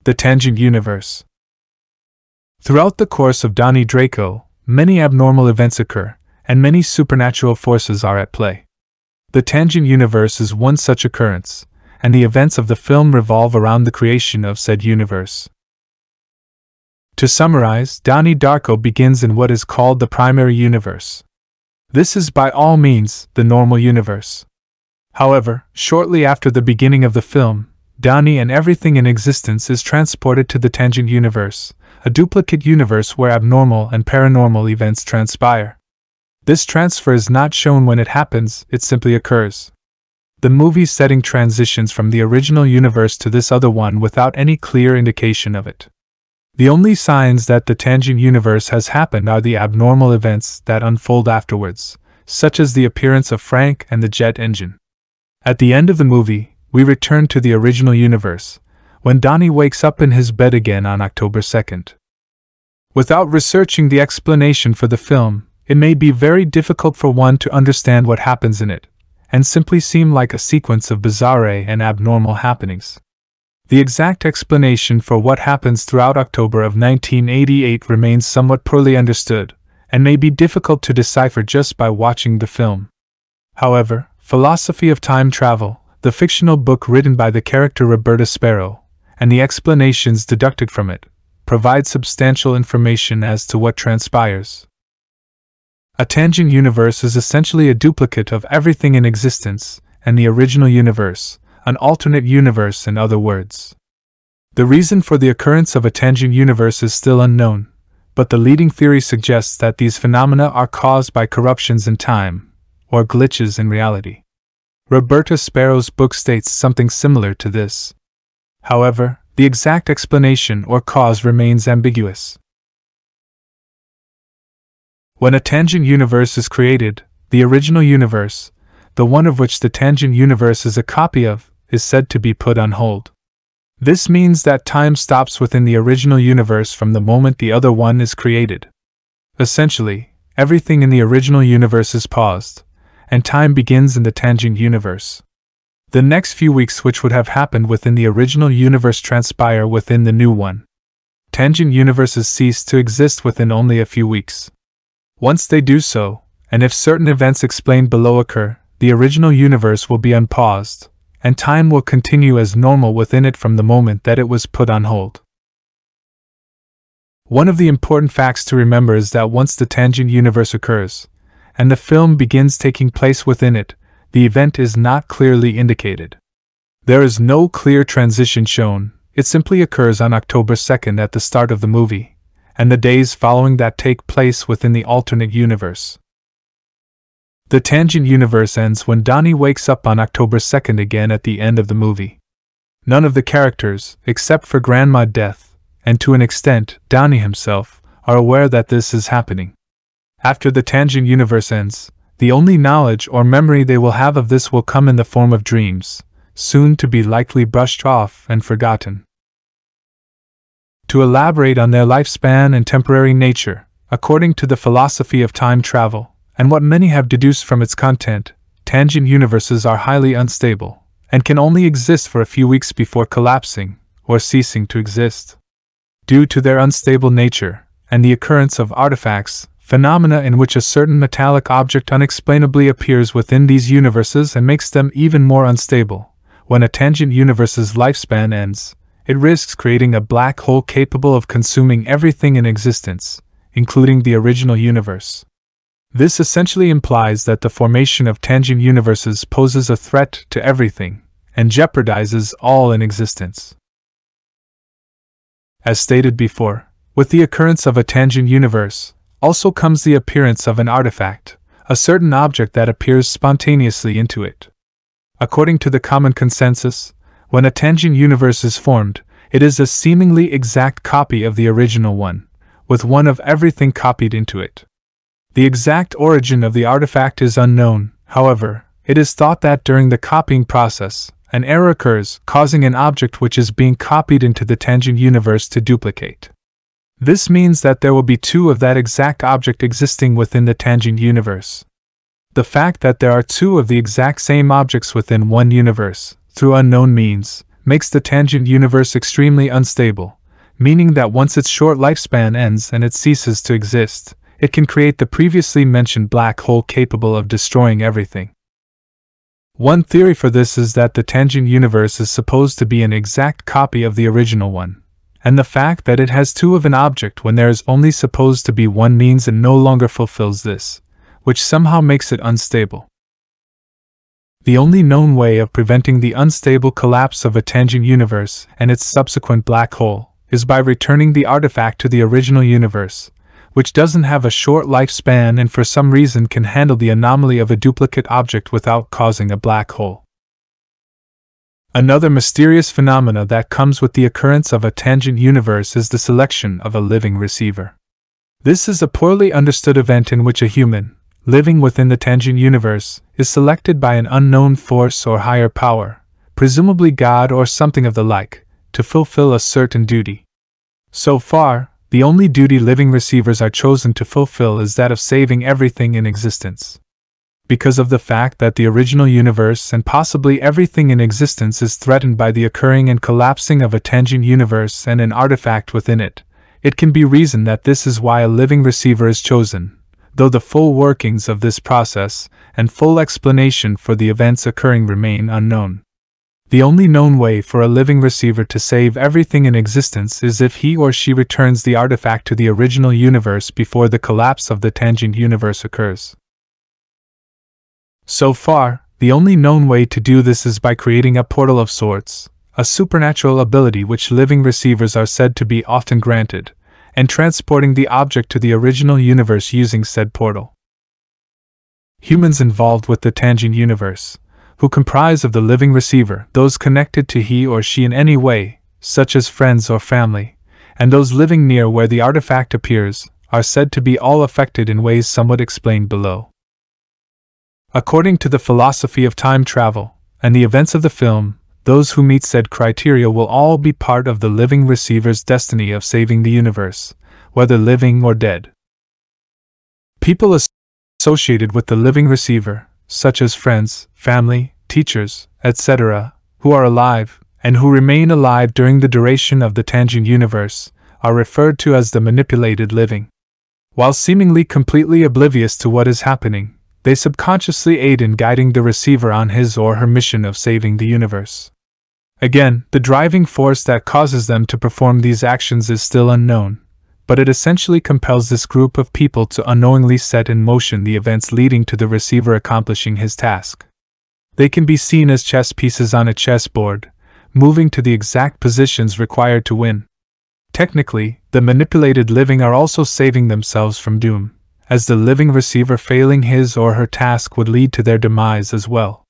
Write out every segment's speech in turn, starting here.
The tangent universe. Throughout the course of Donnie Drako, many abnormal events occur, and many supernatural forces are at play. The tangent universe is one such occurrence, and the events of the film revolve around the creation of said universe. To summarize, Donnie Darko begins in what is called the primary universe. This is by all means the normal universe. However, shortly after the beginning of the film, Donnie and everything in existence is transported to the tangent universe, a duplicate universe where abnormal and paranormal events transpire. This transfer is not shown when it happens, it simply occurs. The movie's setting transitions from the original universe to this other one without any clear indication of it. The only signs that the tangent universe has happened are the abnormal events that unfold afterwards, such as the appearance of Frank and the jet engine. At the end of the movie, we return to the original universe, when Donnie wakes up in his bed again on October 2nd. Without researching the explanation for the film, it may be very difficult for one to understand what happens in it, and simply seem like a sequence of bizarre and abnormal happenings. The exact explanation for what happens throughout October of 1988 remains somewhat poorly understood, and may be difficult to decipher just by watching the film. However, Philosophy of Time Travel, the fictional book written by the character Roberta Sparrow, and the explanations deducted from it, provide substantial information as to what transpires. A tangent universe is essentially a duplicate of everything in existence, and the original universe, an alternate universe in other words. The reason for the occurrence of a tangent universe is still unknown, but the leading theory suggests that these phenomena are caused by corruptions in time, or glitches in reality. Roberta Sparrow's book states something similar to this. However, the exact explanation or cause remains ambiguous. When a tangent universe is created, the original universe, the one of which the tangent universe is a copy of, is said to be put on hold. This means that time stops within the original universe from the moment the other one is created. Essentially, everything in the original universe is paused, and time begins in the tangent universe. The next few weeks which would have happened within the original universe transpire within the new one. Tangent universes cease to exist within only a few weeks. Once they do so, and if certain events explained below occur, the original universe will be unpaused, and time will continue as normal within it from the moment that it was put on hold. One of the important facts to remember is that once the tangent universe occurs, and the film begins taking place within it, the event is not clearly indicated. There is no clear transition shown, it simply occurs on October 2nd at the start of the movie, and the days following that take place within the alternate universe. The tangent universe ends when Donnie wakes up on October 2nd again at the end of the movie. None of the characters, except for Grandma Death, and to an extent, Donnie himself, are aware that this is happening. After the tangent universe ends, the only knowledge or memory they will have of this will come in the form of dreams, soon to be likely brushed off and forgotten. To elaborate on their lifespan and temporary nature, according to the philosophy of time travel, and what many have deduced from its content, tangent universes are highly unstable, and can only exist for a few weeks before collapsing, or ceasing to exist. Due to their unstable nature, and the occurrence of artifacts, phenomena in which a certain metallic object unexplainably appears within these universes and makes them even more unstable, when a tangent universe's lifespan ends, it risks creating a black hole capable of consuming everything in existence, including the original universe. This essentially implies that the formation of tangent universes poses a threat to everything, and jeopardizes all in existence. As stated before, with the occurrence of a tangent universe, also comes the appearance of an artifact, a certain object that appears spontaneously into it. According to the common consensus, when a tangent universe is formed, it is a seemingly exact copy of the original one, with one of everything copied into it. The exact origin of the artifact is unknown, however, it is thought that during the copying process, an error occurs, causing an object which is being copied into the tangent universe to duplicate. This means that there will be two of that exact object existing within the tangent universe. The fact that there are two of the exact same objects within one universe, through unknown means, makes the tangent universe extremely unstable, meaning that once its short lifespan ends and it ceases to exist, it can create the previously mentioned black hole capable of destroying everything. One theory for this is that the tangent universe is supposed to be an exact copy of the original one, and the fact that it has two of an object when there is only supposed to be one means it no longer fulfills this, which somehow makes it unstable. The only known way of preventing the unstable collapse of a tangent universe and its subsequent black hole is by returning the artifact to the original universe, which doesn't have a short lifespan and for some reason can handle the anomaly of a duplicate object without causing a black hole. Another mysterious phenomena that comes with the occurrence of a tangent universe is the selection of a living receiver. This is a poorly understood event in which a human, living within the tangent universe, is selected by an unknown force or higher power, presumably God or something of the like, to fulfill a certain duty. So far, the only duty living receivers are chosen to fulfill is that of saving everything in existence. Because of the fact that the original universe and possibly everything in existence is threatened by the occurring and collapsing of a tangent universe and an artifact within it, it can be reasoned that this is why a living receiver is chosen, though the full workings of this process and full explanation for the events occurring remain unknown. The only known way for a living receiver to save everything in existence is if he or she returns the artifact to the original universe before the collapse of the tangent universe occurs. So far, the only known way to do this is by creating a portal of sorts, a supernatural ability which living receivers are said to be often granted, and transporting the object to the original universe using said portal. Humans involved with the tangent universe, who comprise of the living receiver, those connected to he or she in any way, such as friends or family, and those living near where the artifact appears, are said to be all affected in ways somewhat explained below. According to the philosophy of time travel and the events of the film, those who meet said criteria will all be part of the living receiver's destiny of saving the universe, whether living or dead. People associated with the living receiver, such as friends, family, teachers, etc., who are alive, and who remain alive during the duration of the tangent universe, are referred to as the manipulated living. While seemingly completely oblivious to what is happening, they subconsciously aid in guiding the receiver on his or her mission of saving the universe. Again, the driving force that causes them to perform these actions is still unknown, but it essentially compels this group of people to unknowingly set in motion the events leading to the receiver accomplishing his task. They can be seen as chess pieces on a chessboard, moving to the exact positions required to win. Technically, the manipulated living are also saving themselves from doom, as the living receiver failing his or her task would lead to their demise as well.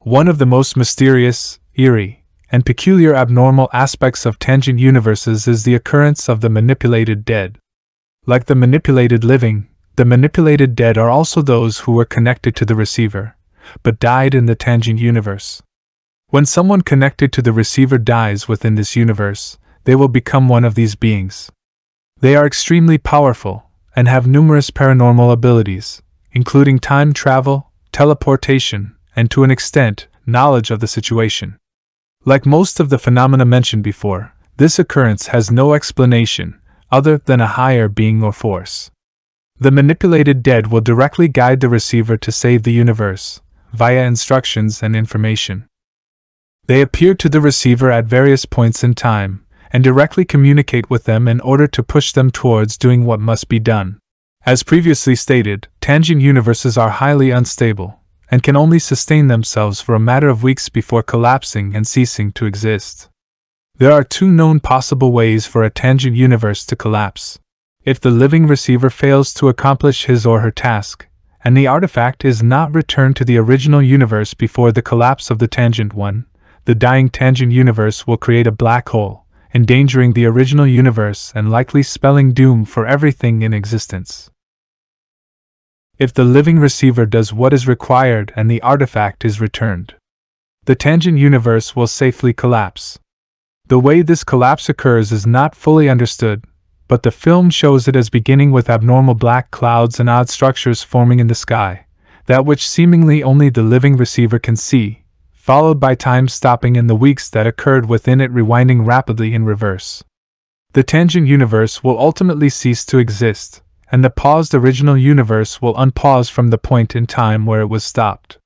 One of the most mysterious, eerie, and peculiar abnormal aspects of tangent universes is the occurrence of the manipulated dead. Like the manipulated living, the manipulated dead are also those who were connected to the receiver, but died in the tangent universe. When someone connected to the receiver dies within this universe, they will become one of these beings. They are extremely powerful, and have numerous paranormal abilities, including time travel, teleportation, and to an extent, knowledge of the situation. Like most of the phenomena mentioned before, this occurrence has no explanation, other than a higher being or force. The manipulated dead will directly guide the receiver to save the universe, via instructions and information. They appear to the receiver at various points in time, and directly communicate with them in order to push them towards doing what must be done. As previously stated, tangent universes are highly unstable, and can only sustain themselves for a matter of weeks before collapsing and ceasing to exist. There are two known possible ways for a tangent universe to collapse. If the living receiver fails to accomplish his or her task, and the artifact is not returned to the original universe before the collapse of the tangent one, the dying tangent universe will create a black hole, endangering the original universe and likely spelling doom for everything in existence. If the living receiver does what is required and the artifact is returned, the tangent universe will safely collapse. The way this collapse occurs is not fully understood, but the film shows it as beginning with abnormal black clouds and odd structures forming in the sky, that which seemingly only the living receiver can see, followed by time stopping and the weeks that occurred within it rewinding rapidly in reverse. The tangent universe will ultimately cease to exist, and the paused original universe will unpause from the point in time where it was stopped.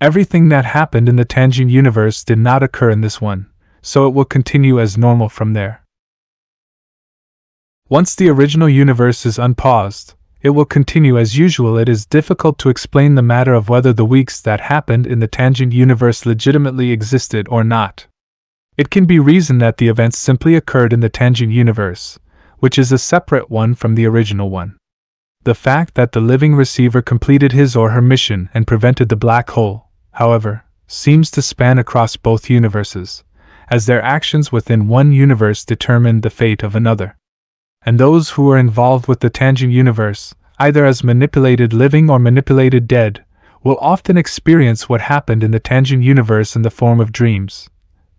Everything that happened in the tangent universe did not occur in this one, so it will continue as normal from there. Once the original universe is unpaused, it will continue as usual. It is difficult to explain the matter of whether the weeks that happened in the tangent universe legitimately existed or not. It can be reasoned that the events simply occurred in the tangent universe, which is a separate one from the original one. The fact that the living receiver completed his or her mission and prevented the black hole, however, seems to span across both universes, as their actions within one universe determined the fate of another. And those who were involved with the tangent universe, either as manipulated living or manipulated dead, will often experience what happened in the tangent universe in the form of dreams,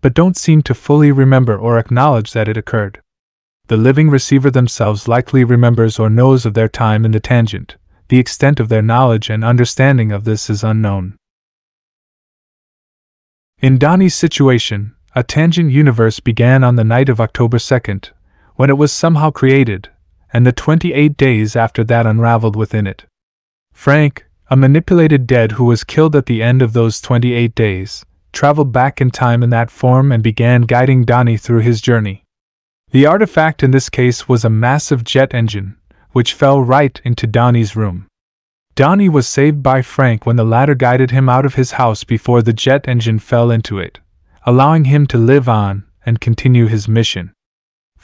but don't seem to fully remember or acknowledge that it occurred. The living receiver themselves likely remembers or knows of their time in the tangent. The extent of their knowledge and understanding of this is unknown. In Donnie's situation, a tangent universe began on the night of October 2nd, when it was somehow created, and the 28 days after that unraveled within it. Frank, a manipulated dead who was killed at the end of those 28 days, traveled back in time in that form and began guiding Donnie through his journey. The artifact in this case was a massive jet engine, which fell right into Donnie's room. Donnie was saved by Frank when the latter guided him out of his house before the jet engine fell into it, allowing him to live on and continue his mission.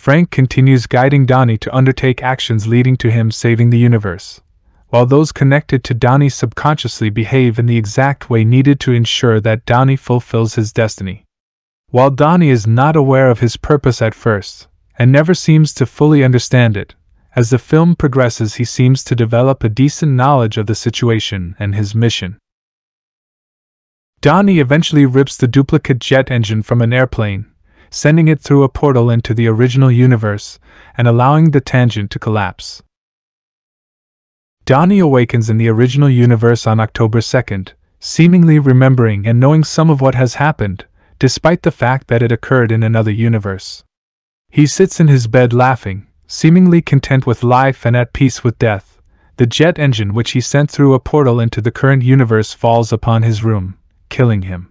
Frank continues guiding Donnie to undertake actions leading to him saving the universe, while those connected to Donnie subconsciously behave in the exact way needed to ensure that Donnie fulfills his destiny. While Donnie is not aware of his purpose at first, and never seems to fully understand it, as the film progresses he seems to develop a decent knowledge of the situation and his mission. Donnie eventually rips the duplicate jet engine from an airplane, sending it through a portal into the original universe and allowing the tangent to collapse. Donnie awakens in the original universe on October 2nd, seemingly remembering and knowing some of what has happened, despite the fact that it occurred in another universe. He sits in his bed laughing, seemingly content with life and at peace with death. The jet engine which he sent through a portal into the current universe falls upon his room, killing him.